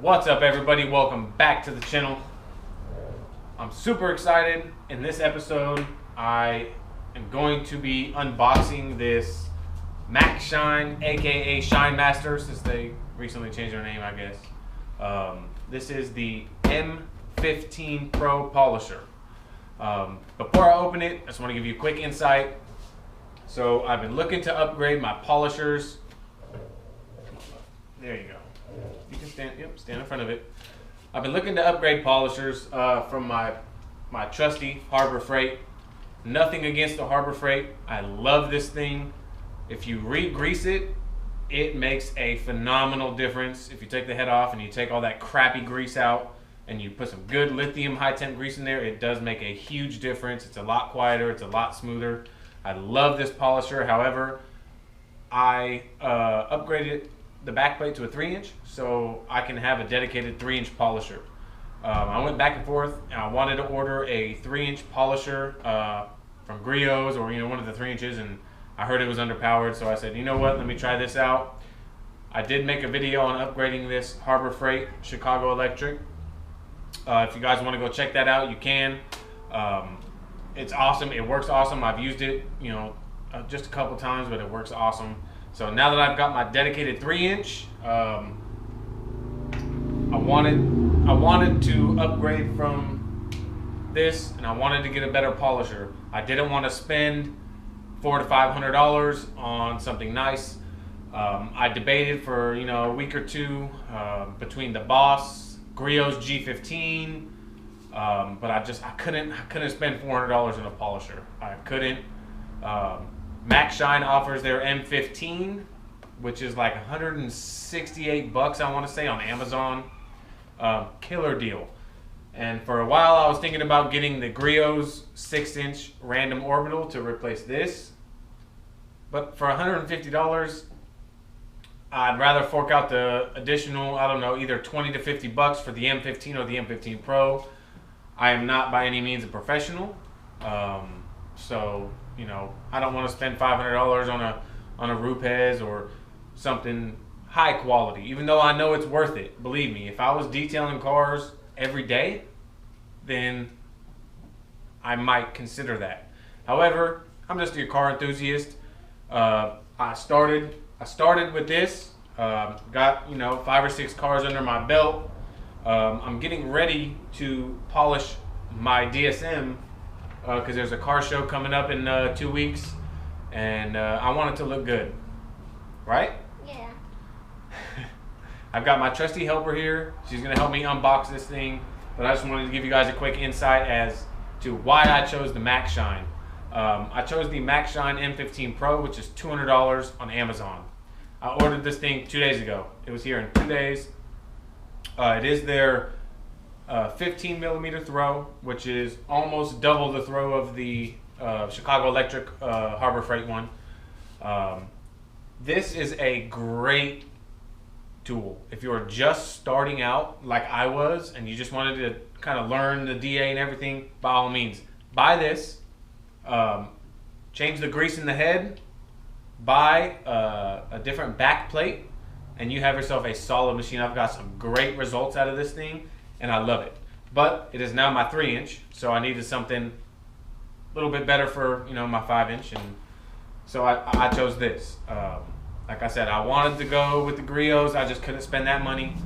What's up, everybody? Welcome back to the channel. I'm super excited. In this episode, I am going to be unboxing this Max Shine, aka Shinemaster, since they recently changed their name, I guess. This is the M15 Pro polisher. Before I open it, I just want to give you a quick insight. So I've been looking to upgrade my polishers. There you go. You can stand in front of it. I've been looking to upgrade polishers from my trusty Harbor Freight. Nothing against the Harbor Freight. I love this thing. If you re-grease it, it makes a phenomenal difference. If you take the head off and you take all that crappy grease out and you put some good lithium high temp grease in there, it does make a huge difference. It's a lot quieter, it's a lot smoother. I love this polisher. However, I upgraded the back plate to a 3-inch so I can have a dedicated 3-inch polisher. I went back and forth and I wanted to order a 3-inch polisher from Griot's or one of the 3 inches, and I heard it was underpowered, so I said, you know what, let me try this out. I did make a video on upgrading this Harbor Freight Chicago Electric. If you guys want to go check that out, you can. It's awesome. It works awesome. I've used it, just a couple times, but it works awesome. So now that I've got my dedicated 3-inch, I wanted to upgrade from this, and I wanted to get a better polisher. I didn't want to spend $400 to $500 on something nice. I debated for a week or two between the Boss, Griot's G15, but I couldn't spend $400 on a polisher. I couldn't. Max Shine offers their M15, which is like 168 bucks, I want to say, on Amazon. Killer deal. And for a while I was thinking about getting the Griot's 6-inch random orbital to replace this, but for $150 I'd rather fork out the additional, I don't know, either 20 to 50 bucks for the M15 or the M15 Pro. I am not by any means a professional, so I don't want to spend $500 on a Rupes or something high quality, even though I know it's worth it. Believe me, if I was detailing cars every day, then I might consider that. However, I'm just a car enthusiast. I started with this, got 5 or 6 cars under my belt. I'm getting ready to polish my DSM because there's a car show coming up in 2 weeks, and I want it to look good, right? Yeah. I've got my trusty helper here. She's gonna help me unbox this thing, but I just wanted to give you guys a quick insight as to why I chose the Max Shine. I chose the Max Shine M15 Pro, which is $200 on Amazon. I ordered this thing 2 days ago. It was here in 2 days. It is their 15 millimeter throw, which is almost double the throw of the Chicago Electric Harbor Freight one. This is a great tool. If you're just starting out like I was and you just wanted to kind of learn the DA and everything, by all means, buy this. Change the grease in the head, buy a different back plate, and you have yourself a solid machine. I've got some great results out of this thing, and I love it. But it is now my 3-inch, so I needed something a little bit better for my 5-inch, and so I chose this. Like I said, I wanted to go with the Griot's. I just couldn't spend that money.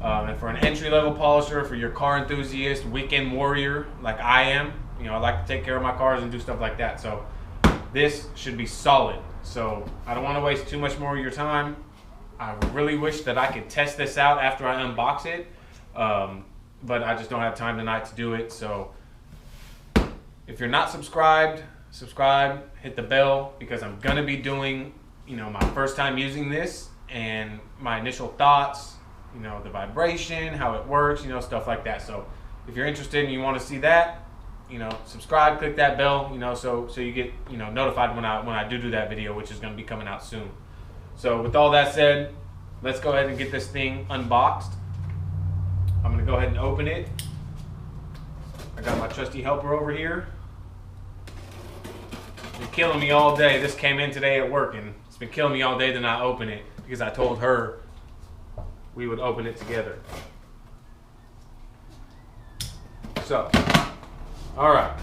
And for an entry-level polisher, for your car enthusiast, weekend warrior like I am, I like to take care of my cars and do stuff like that. So this should be solid. So I don't want to waste too much more of your time. I really wish that I could test this out after I unbox it, but I just don't have time tonight to do it. So if you're not subscribed, subscribe, hit the bell, because I'm gonna be doing my first time using this and my initial thoughts, the vibration, how it works, stuff like that. So if you're interested and you want to see that, subscribe, click that bell, so you get notified when I do that video, which is going to be coming out soon. So with all that said, let's go ahead and get this thing unboxed. I'm going to go ahead and open it. I got my trusty helper over here. Been killing me all day. This came in today at work, and been killing me all day to not open it because I told her we would open it together. So, all right.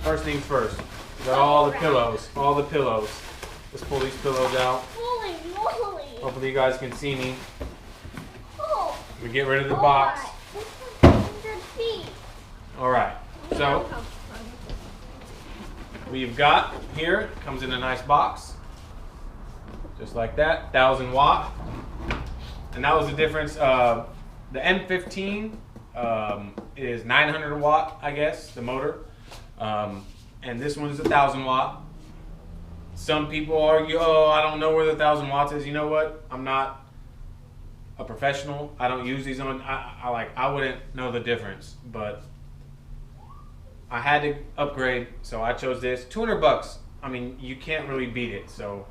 First things first. We got all the pillows. All the pillows. Let's pull these pillows out. Holy moly! Hopefully you guys can see me. Oh. We get rid of the box. All right. So we've got here, comes in a nice box, just like that, 1000 watt. And that was the difference. The M15 is 900 watt, I guess, the motor. And this one is 1000 watt. Some people argue, oh, I don't know where the 1000 watts is. You know what? I'm not a professional. I don't use these on. I wouldn't know the difference, but I had to upgrade, so I chose this. 200 bucks. I mean, you can't really beat it. So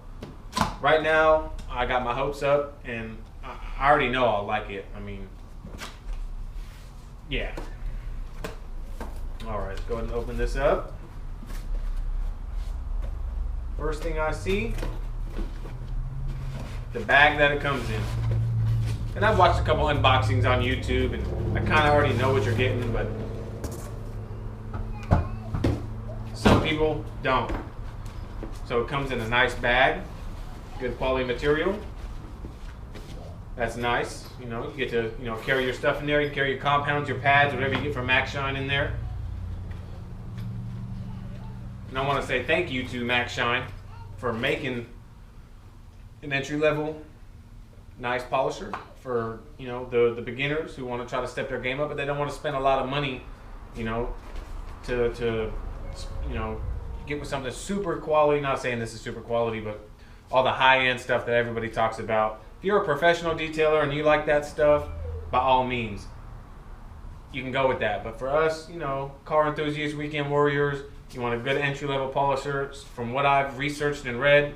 right now, I got my hopes up, and I already know I'll like it. I mean, yeah. All right, let's go ahead and open this up. First thing I see, the bag that it comes in. And I've watched a couple unboxings on YouTube, and I kind of already know what you're getting, but some people don't. So it comes in a nice bag, good quality material. That's nice. You know, you get to carry your stuff in there. You can carry your compounds, your pads, whatever you get from Max Shine in there. And I want to say thank you to Max Shine for making an entry-level nice polisher for the beginners who want to try to step their game up, but they don't want to spend a lot of money, to get with something super quality. Not saying this is super quality, but all the high-end stuff that everybody talks about. If you're a professional detailer and you like that stuff, by all means, you can go with that. But for us, car enthusiasts, weekend warriors, you want a good entry-level polisher. From what I've researched and read,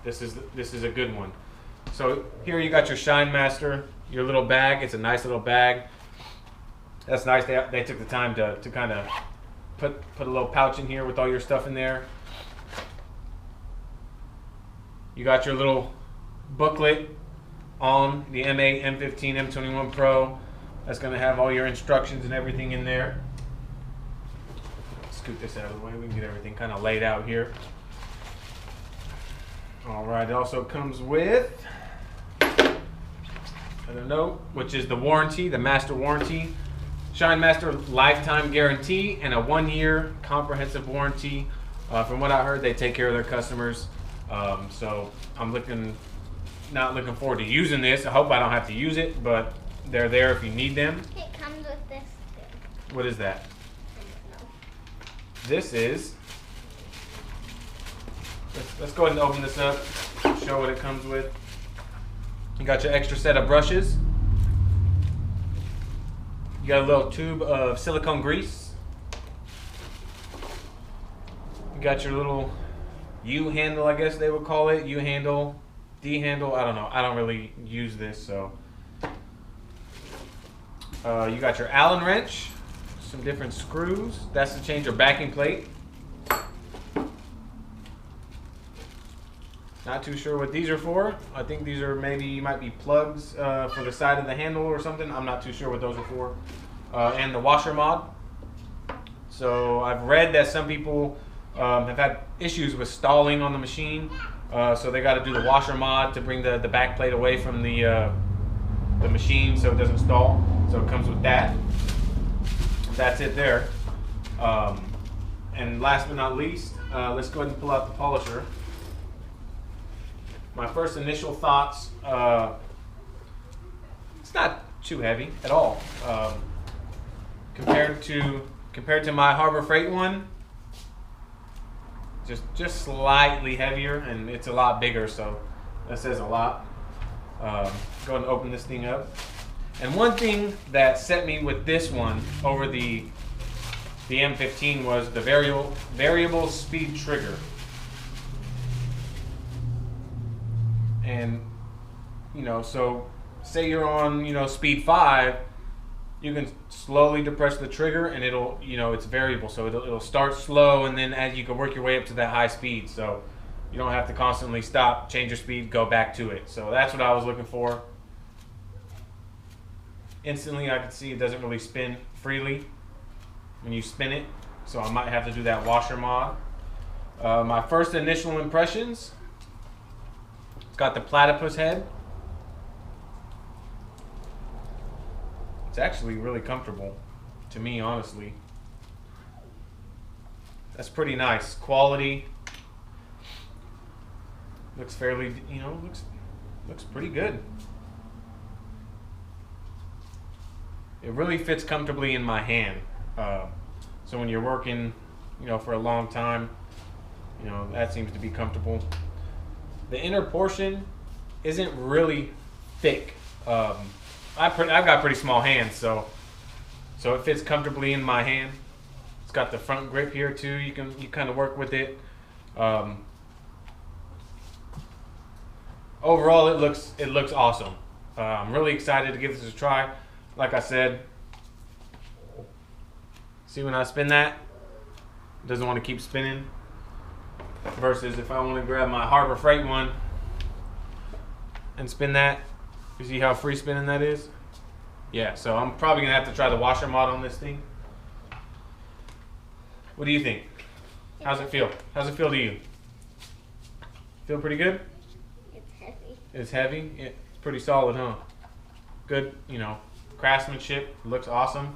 this is a good one. So here you got your Shinemaster, your little bag. It's a nice little bag. That's nice. They took the time to kind of put a little pouch in here with all your stuff in there. You got your little booklet on the M8, M15, M21 Pro. That's going to have all your instructions and everything in there. Scoot this out of the way. We can get everything kind of laid out here. All right. It also comes with note, which is the warranty, the master warranty. Shinemaster lifetime guarantee and a 1-year comprehensive warranty. From what I heard, they take care of their customers. So I'm not looking forward to using this. I hope I don't have to use it, but they're there if you need them. It comes with this too. What is that? This is, let's go ahead and open this up, show what it comes with. You got your extra set of brushes. You got a little tube of silicone grease. You got your little U-handle, I guess they would call it. U-handle, D-handle, I don't know. I don't really use this, so. You got your Allen wrench, some different screws. That's to change your backing plate. Not too sure what these are for. I think these are might be plugs for the side of the handle or something. I'm not too sure what those are for. And the washer mod. So I've read that some people have had issues with stalling on the machine. So they got to do the washer mod to bring the back plate away from the machine so it doesn't stall. So it comes with that. That's it there. And last but not least, let's go ahead and pull out the polisher. My first initial thoughts, it's not too heavy at all. Compared to my Harbor Freight one, just slightly heavier, and it's a lot bigger, so that says a lot. Go ahead and open this thing up. And one thing that set me with this one over the M15 was the variable speed trigger. And so say you're on speed 5, you can slowly depress the trigger and it'll it's variable, so it'll start slow, and then as you can work your way up to that high speed, so you don't have to constantly stop, change your speed, go back to it. So that's what I was looking for. Instantly I could see it doesn't really spin freely. when you spin it, so I might have to do that washer mod. My first initial impressions, it's got the platypus head. It's actually really comfortable to me, honestly. That's pretty nice quality. Looks fairly, you know, looks pretty good. It really fits comfortably in my hand. So when you're working, you know, for a long time, you know, that seems to be comfortable. The inner portion isn't really thick. I've got pretty small hands, so it fits comfortably in my hand. It's got the front grip here too. You kind of work with it. Overall, it looks awesome. I'm really excited to give this a try. Like I said, see when I spin that, it doesn't want to keep spinning. Versus if I want to grab my Harbor Freight one and spin that, you see how free spinning that is? Yeah, so I'm probably gonna have to try the washer mod on this thing. What do you think? How's it feel? How's it feel to you? Feel pretty good? It's heavy. It's heavy? Yeah, it's pretty solid, huh? Good, you know, craftsmanship. Looks awesome.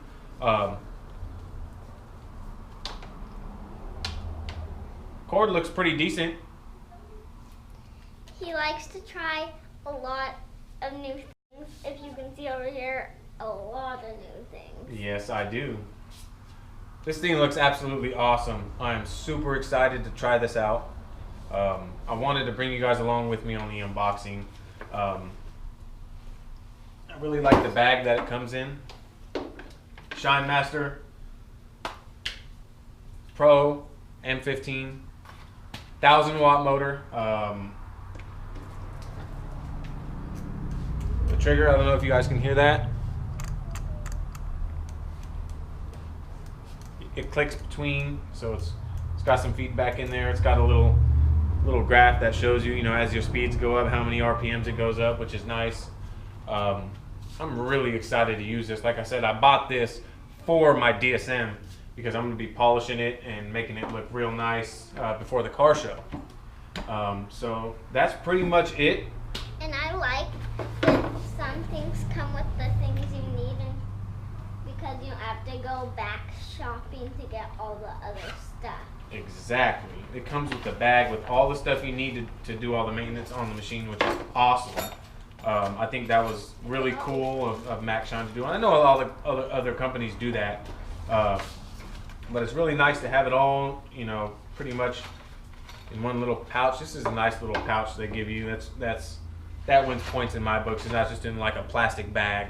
Cord looks pretty decent. He likes to try a lot of new things. If you can see over here, a lot of new things. Yes, I do. This thing looks absolutely awesome. I am super excited to try this out. I wanted to bring you guys along with me on the unboxing. I really like the bag that it comes in. Shinemaster Pro M15, 1000-watt motor. The trigger, I don't know if you guys can hear that. It clicks between, so it's got some feedback in there. It's got a little graph that shows you, as your speeds go up, how many RPMs it goes up, which is nice. I'm really excited to use this. Like I said, I bought this for my DSM because I'm going to be polishing it and making it look real nice before the car show. So that's pretty much it. And I like that some things come with the things you need, and because you don't have to go back shopping to get all the other stuff. Exactly. It comes with a bag with all the stuff you need to do all the maintenance on the machine, which is awesome. I think that was really cool of Mac Shine to do. And I know a lot of other companies do that, but it's really nice to have it all, pretty much in one little pouch. This is a nice little pouch they give you. That wins points in my books. It's not just in like a plastic bag.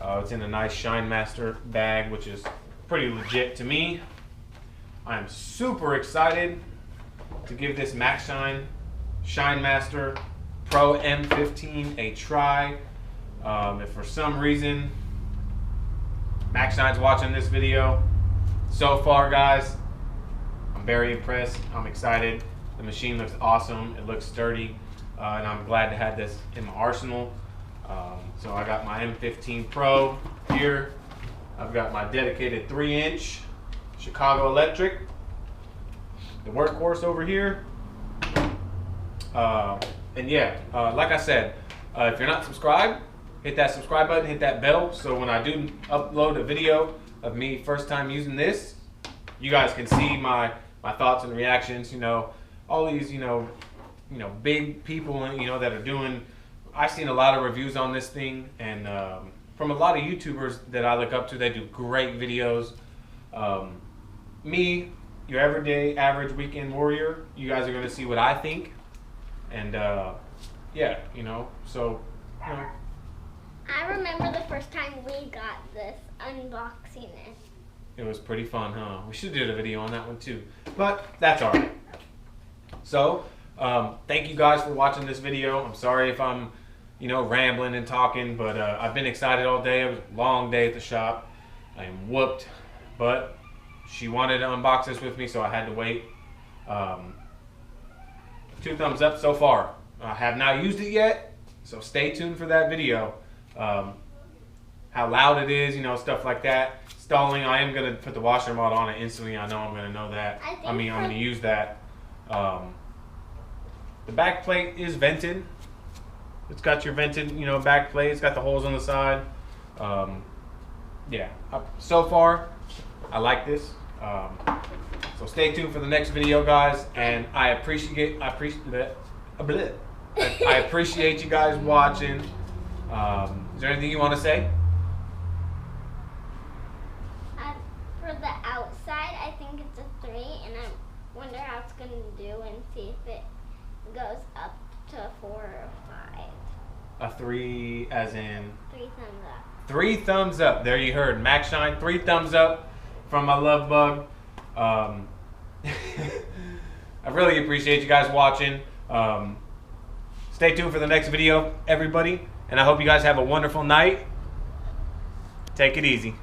It's in a nice Shinemaster bag, which is pretty legit to me. I am super excited to give this Mac Shine Shinemaster Pro M15 a try. If for some reason Mac Shine's watching this video, so far guys, I'm very impressed. I'm excited. The machine looks awesome. It looks sturdy, and I'm glad to have this in my arsenal. So I got my M15 Pro here. I've got my dedicated 3-inch Chicago Electric, the workhorse over here. And yeah, like I said, if you're not subscribed, hit that subscribe button, hit that bell, so when I do upload a video of me first time using this, you guys can see my thoughts and reactions. All these big people that are doing. I've seen a lot of reviews on this thing, and from a lot of YouTubers that I look up to. They do great videos. Me, your everyday average weekend warrior, you guys are going to see what I think. And yeah, so I remember the first time we got this, unboxing it. It was pretty fun, huh? We should do a video on that one too, but that's all right. So thank you guys for watching this video. I'm sorry if I'm rambling and talking, but I've been excited all day. It was a long day at the shop. I am whooped, but she wanted to unbox this with me, so I had to wait. 2 thumbs up so far. I have not used it yet, so stay tuned for that video. How loud it is, stuff like that. Stuff installing. I am gonna put the washer mod on it instantly. I know I'm gonna know that. I'm gonna use that. The back plate is vented. It's got your vented, you know, back plate. It's got the holes on the side. Yeah. So far, I like this. So stay tuned for the next video, guys. And I appreciate you guys watching. Is there anything you want to say? For the outside, I think it's a 3, and I wonder how it's going to do and see if it goes up to a 4 or a 5. A 3 as in? 3 thumbs up. 3 thumbs up. There you heard. Max Shine, 3 thumbs up from my love bug. I really appreciate you guys watching. Stay tuned for the next video, everybody. And I hope you guys have a wonderful night. Take it easy.